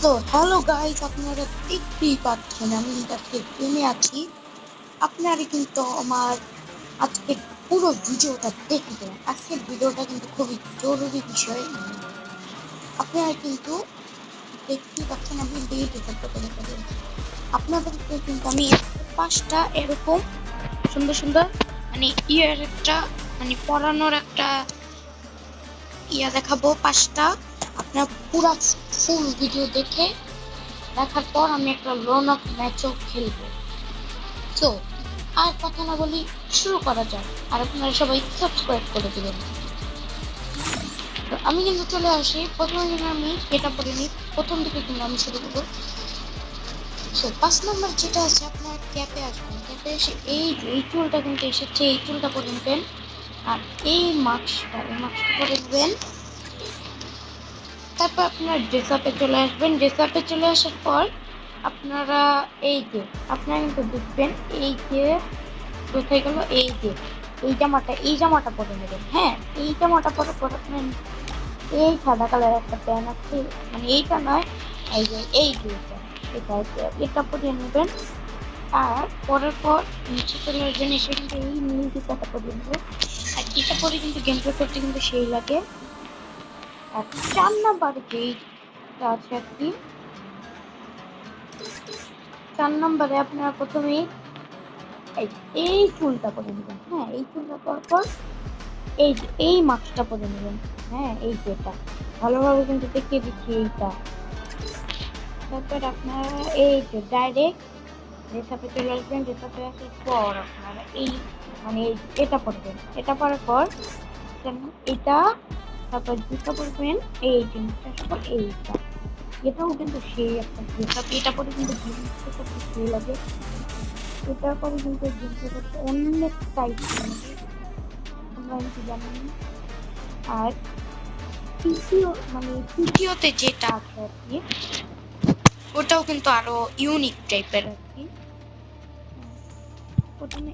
তো hello guys, আপনারা দেখতেই পাচ্ছেন আমি আজকে গেমে আছি। আপনারা কিন্তু আমার আজকের পুরো ভিডিওটা দেখবেন। আজকের ভিডিওটা কিন্তু খুবই জরুরি বিষয়। আপনারা কিন্তু দেখতেই পাচ্ছেন আমি ডিলিট করে দিয়েছি। আপনাদেরকে কিন্তু আমি 5টা এরকম সুন্দর সুন্দর মানে ইয়ার একটা মানে পড়ানোর একটা ইয়া দেখাবো 5টা। আপনারা পুরো ফুল ভিডিও দেখে দেখার পর আমি একটা লোন অফ ম্যাচও খেলবো। তো আর কথা না বলি, শুরু করা যাক। আর আপনারা সবাই সাবস্ক্রাইব করে দিবেন। তো আমি কিন্তু চলে আসি প্রথমে, কিন্তু আমি এটা পরে নিই। প্রথম দিকে কিন্তু আমি শুরু করবো। তো 5 নম্বর যেটা আছে, আপনার ক্যাপে আসবেন। ক্যাপে এসে এই চুলটা কিন্তু এসেছে, এই চুলটা পরে নেবেন। আর এই মাস্কটা পরে নেবেন। তারপর আপনার ড্রেস আপে চলে আসবেন। ড্রেস আপে চলে আসার পর আপনারা আপনারা কিন্তু দেখবেন কোথায় গেল, এই জামাটা পরে নেবেন। হ্যাঁ, এই জামাটা পরে পরে আপনার এই সাদা কালার একটা প্যান্ট আছে, মানে এইটা নয়, এটা পরিয়ে নেবেন। আর পরের পর নিচে চলে আসবেন, এসে কিন্তু এই নীল জুতাটা পরিয়ে নেবেন। আর এটা পরে কিন্তু গেম প্লে করতে কিন্তু সেই লাগে। আর 4 নাম্বার যেইটা আছে আর কি, 4 নম্বরে আপনারা প্রথমেই এই চুলটা পরে নেবেন। হ্যাঁ, এই চুলটা পরার পর এই মাস্কটা পরে নেবেন। হ্যাঁ, এই যেটা ভালোভাবে কিন্তু দেখিয়ে দিচ্ছি এইটা। তারপর আপনারা এই যে ডাইরেক্ট রেসাপে চলে আসবেন। রেসাপে আসার পর আপনারা এটা পরবেন। এটা পরার পর এটা, তারপর জুতা পরবেন। এই জিনিসটা পর এইটা, এটাও কিন্তু সেই একটা রেসাপ। এটা পরে কিন্তু জিনিসটা করতে সেই লাগে। এটা পরে কিন্তু জিনিসটা করতে অনেক টাইপ লাগে, তোমরা কিন্তু জানেন। আর তৃতীয়তে যেটা আছে আর কি, ওটাও কিন্তু আরো ইউনিক টাইপের আর কি। প্রথমে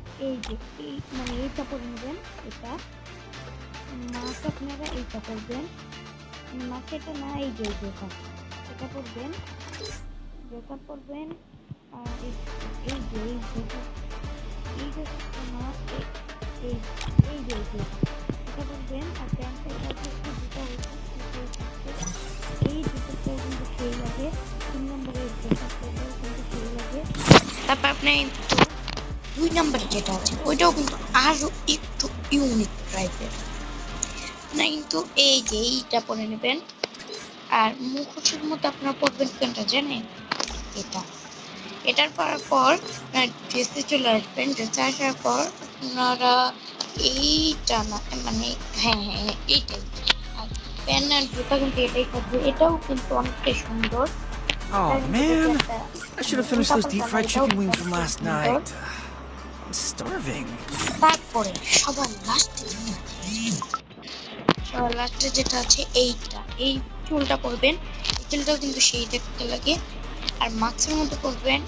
এইটা পরে নেবেন। এটা মাছ, আপনারা এইটা করবেন। মাছ এটা না, এটা করবেন। যেটা করবেন আর এটা করবেন। আর প্যান্টটা এই জুতোটাও কিন্তু সেই লাগে। 3 নম্বরের কিন্তু সেই লাগে। তারপর আপনি 2 নম্বরে যেটা আছে ওইটাও কিন্তু আরো একটু ইউনিক টাইপের। না কিন্তু এইটা পরে নেবেন। আর মুখোশের মধ্যে আপনারা পরবেন কোনটা জানেন? এটার পর ড্রেসে চলে আসবেন। ড্রেসে আসার পর আপনারা এইটা না হ্যাঁ এইটাই। আর প্যান্ট আর জুতা কিন্তু এটাই থাকবে। এটাও কিন্তু অনেকটাই সুন্দর। Oh man, I should have finished those deep fried chicken wings from last night. I'm starving. তারপরে সবার লাস্টে যেটা আছে এইটা, এই চুলটা করবেন। এই চুলটাও কিন্তু সেই দেখতে লাগে। আর মাস্কের মধ্যে করবেন।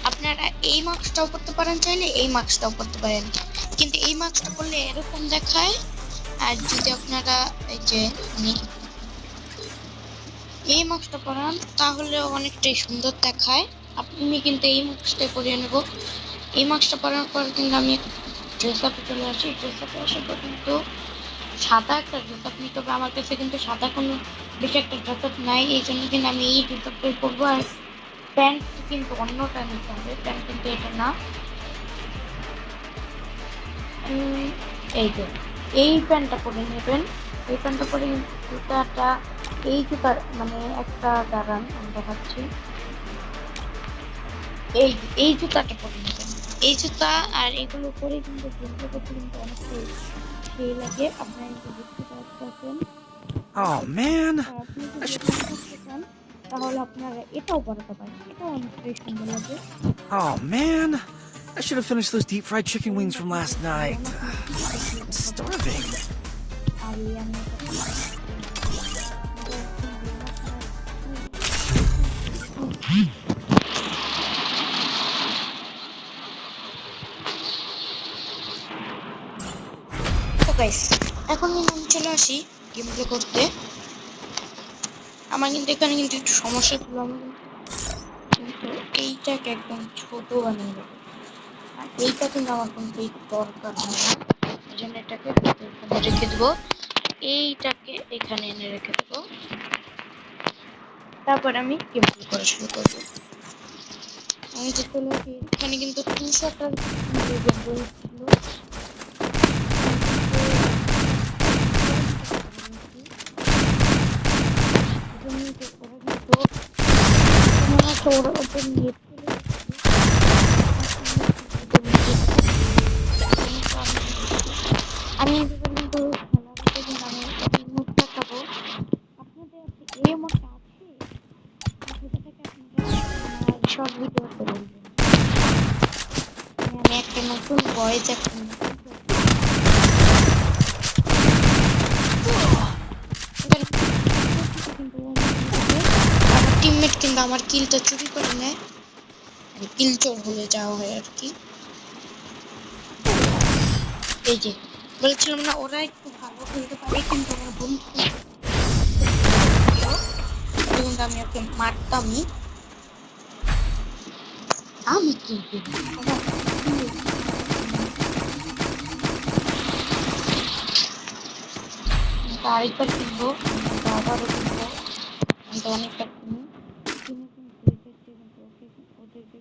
আপনারা এই মাস্কটাও করতে পারেন, চাইলে এই মাস্কটাও করতে পারেন, কিন্তু এই মাস্কটা করলে এরকম দেখায়। আর যদি আপনারা এই মাস্কটা পরান তাহলে অনেকটাই সুন্দর দেখায়। আপনি কিন্তু এই মাস্কটা পরিয়ে নেব। এই মাস্কটা পরার পর কিন্তু আমি ড্রেস আপে চলে আসি। ড্রেস আপে আসার পর কিন্তু সাদা একটা ড্রেস আপ নিতে হবে। আমার কাছে কিন্তু সাদা কোনো বেশি একটা ড্রেস আপ নাই, এই জন্য কিন্তু আমি এই ড্রেস আপটাই পরবো। আর প্যান্ট কিন্তু অন্যটা নিতে হবে, প্যান্ট কিন্তু এটা না। এই প্যান্টটা পরে নেবেন। এই প্যান্টটা পরে জুতাটা, এই জুতার একটা দাঁড়ান আমি দেখাচ্ছি। এই জুতাটা পরে নেবেন। এই জুতা আর এগুলো পরে কিন্তু গেমটা করতে কিন্তু অনেকটাই সেই লাগে। আপনারা কিন্তু দেখতে পাচ্ছেন। Oh man, আপনি যদি করতে চান তাহলে আপনারা এটাও পরাতে পারেন, এটাও অনেকটাই সুন্দর লাগে। Oh man, I should have finished those deep fried chicken wings from last night. I'm starving. তো গাইস, এখন কিন্তু আমি চলে আসি গেম প্লে করতে। আমার কিন্তু এখানে কিন্তু একটু সমস্যা ছিল, আমি কিন্তু এইটাকে একদম ছোট বানিয়ে দেবো। আর এইটা কিন্তু আমার কিন্তু দরকার হয় না, এই জন্য এটাকে এখানে রেখে দেবো, এইটাকে এখানে এনে রেখে দেবো। তারপর আমি গেমপ্লে করা শুরু করবো। আমি যে চলে আসি, এখানে কিন্তু 200টার জঙ্গল ছিল। ওরা ওপর নিয়ে আমি কিন্তু আমি মুখটা খাবো। আপনাদের এই মতটা আছে, সেটা থেকে আপনারা আমার সব ভিডিও করে দিবেন। আমি একটা নতুন ভয়েস এখন আমার টিমমেট কিন্তু আমার কিলটা চুরি করে নেয়, কিল চোর হয়ে যাওয়া হয় আর কি। এই যে বলছিলাম না, ওরা একটু ভালো খেলতে পারে, কিন্তু আমার বন্ধু কিন্তু আমি ওকে মারতামই। আমি কিন্তু আরেকবার কিনবো, আবারও কিনবো, অনেকটা কিনি কিনে কিন্তু ওদেরকে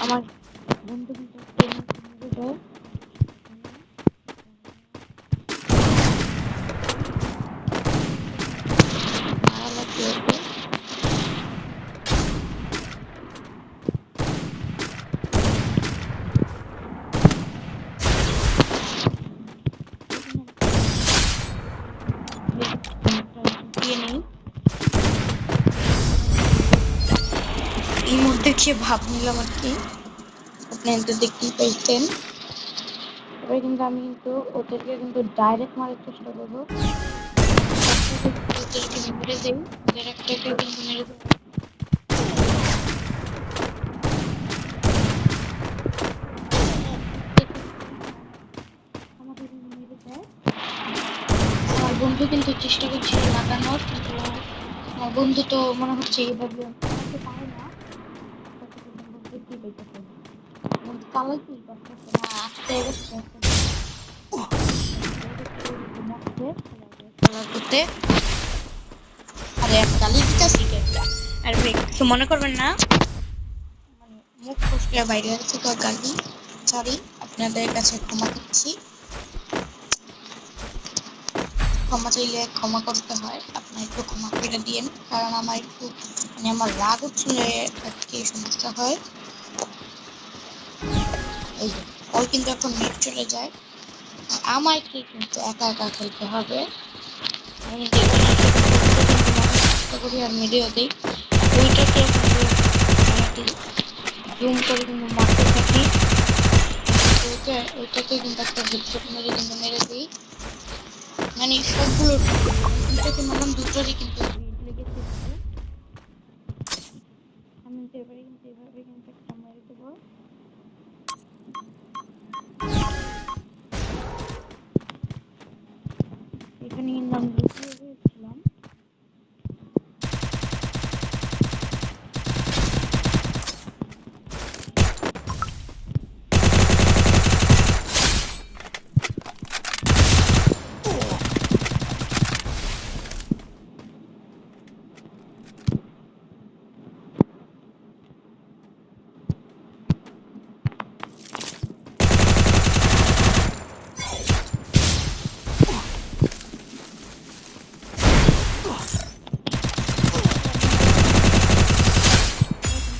আমার বন্ধু কিন্তু এই মধ্যে খেয়ে ভাব নিলাম আর কি, আপনারা তো দেখতেই পাইছেন। এবার কিন্তু আমি কিন্তু ওদেরকে কিন্তু ডাইরেক্ট মারার চেষ্টা করবো, ওদেরকে মেরে দেই, ওদের একটা কিন্তু মেরে দেবো। আমাকে কিন্তু মেরে দেয়। আমার বন্ধু কিন্তু চেষ্টা করছে লাগানোর, কিন্তু আমার বন্ধু তো মনে হচ্ছে এইভাবে লাগাতে পারে না। দেখতেই পাইতেছেন বন্ধু চালাইতেই পারতেছে না, আস্তে গেছে খেলার করতে। আরে আমি গালি দিতেছি কে? আর ভাই কিছু মনে করবেন না, মানে মুখ ফসকে বাইরে আছে তো গালি, সরি, আপনাদের কাছে ক্ষমা চাচ্ছি। ক্ষমা চাইলে ক্ষমা করতে হয়, আপনার একটু ক্ষমা করে দিয়েন, কারণ আমার একটু মানে আমার রাগ উঠলে আজকে সমস্যা হয়। এই যে ওর কিন্তু এখন নেট চলে যায়, আমাকে কিন্তু একা একা খেলতে হবে। আমি কিন্তু চেষ্টা করি আর মেরেও দিই, ওইটাকে জুম করে কিন্তু মারতে থাকি, ওইটাকে কিন্তু একটা হেডশট মেরে কিন্তু মেরে দিই। মানে সবগুলো দুটাকে মারলাম, দুটোরই কিন্তু লেগেছে। আমি এবারে কিন্তু এভাবে কিন্তু একটা মেরে দেবো। এখানে কিন্তু আমি লুকিয়ে গিয়েছিলাম।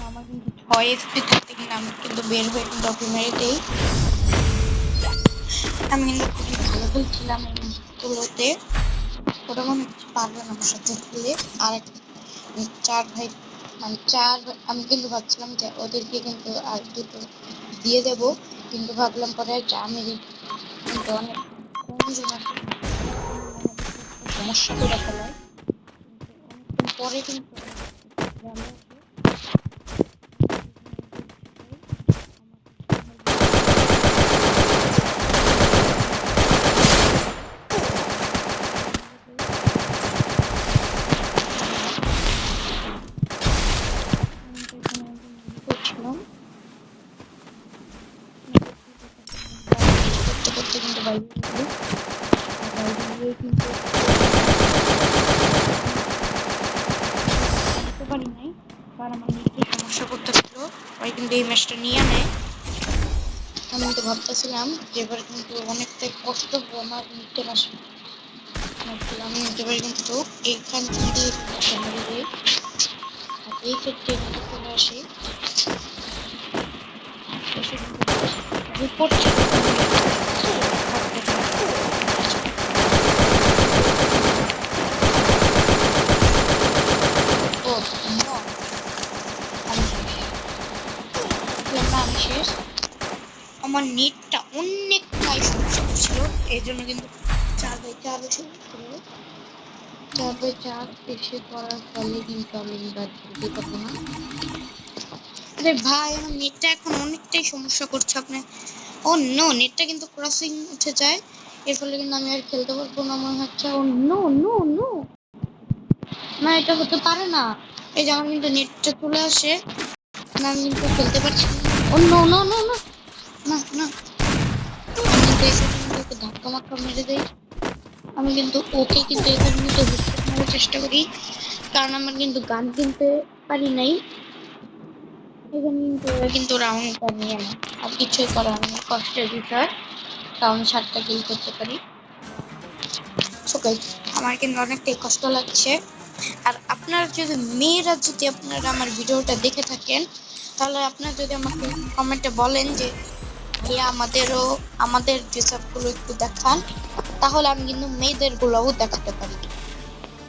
আমার কিন্তু 6 এসপি থাকতে কিন্তু আমি কিন্তু বের হয়ে কিন্তু ওকে মেরে দেই। আমি কিন্তু খুবই ভালো খেলছিলাম এই ম্যাচগুলোতে, ওটা মনে হচ্ছে পারবে না আমার সাথে খেলে। আর চার ভাই মানে চার, আমি কিন্তু ভাবছিলাম যে ওদেরকে কিন্তু আর দুটো দিয়ে দেবো, কিন্তু ভাবলাম পরে যে আমি কিন্তু অনেক কমজন আছে, সমস্যা করে ফেলায়। কিন্তু অনেকদিন পরে কিন্তু গ্রামে বাইরে গিয়ে কিন্তু করতে পারি নাই, কারণ আমার নেটে সমস্যা করতেছিল। পরে কিন্তু এই ম্যাচটা নিয়ে নেয়। আমি তো ভাবতেছিলাম যে এবার কিন্তু অনেকটাই কষ্ট হবে আমার নেটের আসে। আমি এবার কিন্তু এইখান থেকে আর এই ক্ষেত্রে কিন্তু চলে আসি রিপোর্ট আমি শেষ। আমার নেটটা অনেকটাই সমস্যা ছিল, এই জন্য কিন্তু 4x4 এসে ছিল। 4x4 এসে করার ফলে কিন্তু আমি এবার খেলতে পারবো না। আরে ভাই, আমার নেটটা এখন অনেকটাই সমস্যা করছে। আপনার ও নো, নেটটা কিন্তু ক্রসিং উঠে যায়, এর ফলে কিন্তু আমি আর খেলতে পারবো না মনে হচ্ছে। ও নো নো নো, না এটা হতে পারে না। এই যে আমার কিন্তু নেটটা চলে আসে, না আমি কিন্তু খেলতে পারছি না। ও নো নো নো নো, না না, আমি কিন্তু এসে কিন্তু ওকে ধাক্কা মাক্কা মেরে দেই। আমি কিন্তু ওকে কিন্তু এখানে কিন্তু হেডশট মারার চেষ্টা করি, কারণ আমার কিন্তু গান কিনতে পারি নাই। এখানে কিন্তু রাউন্ডটা নিয়ে না, আর কিছুই করার নেই, কষ্টের বিষয়, কারণ 7টা কিল করতে পারি। সো গাইস, আমার কিন্তু অনেকটাই কষ্ট লাগছে। আর আপনারা যদি মেয়েরা যদি আপনারা আমার ভিডিওটা দেখে থাকেন, তাহলে আপনারা যদি আমাকে কমেন্টে বলেন যে ভাইয়া আমাদের ড্রেস গুলো একটু দেখান, তাহলে আমি কিন্তু মেয়েদের গুলোও দেখাতে পারি।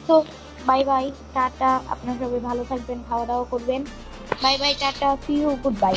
তো বাই বাই, টাটা, আপনারা সবাই ভালো থাকবেন, খাওয়া দাওয়া করবেন। Bye bye, tata, see you, good by.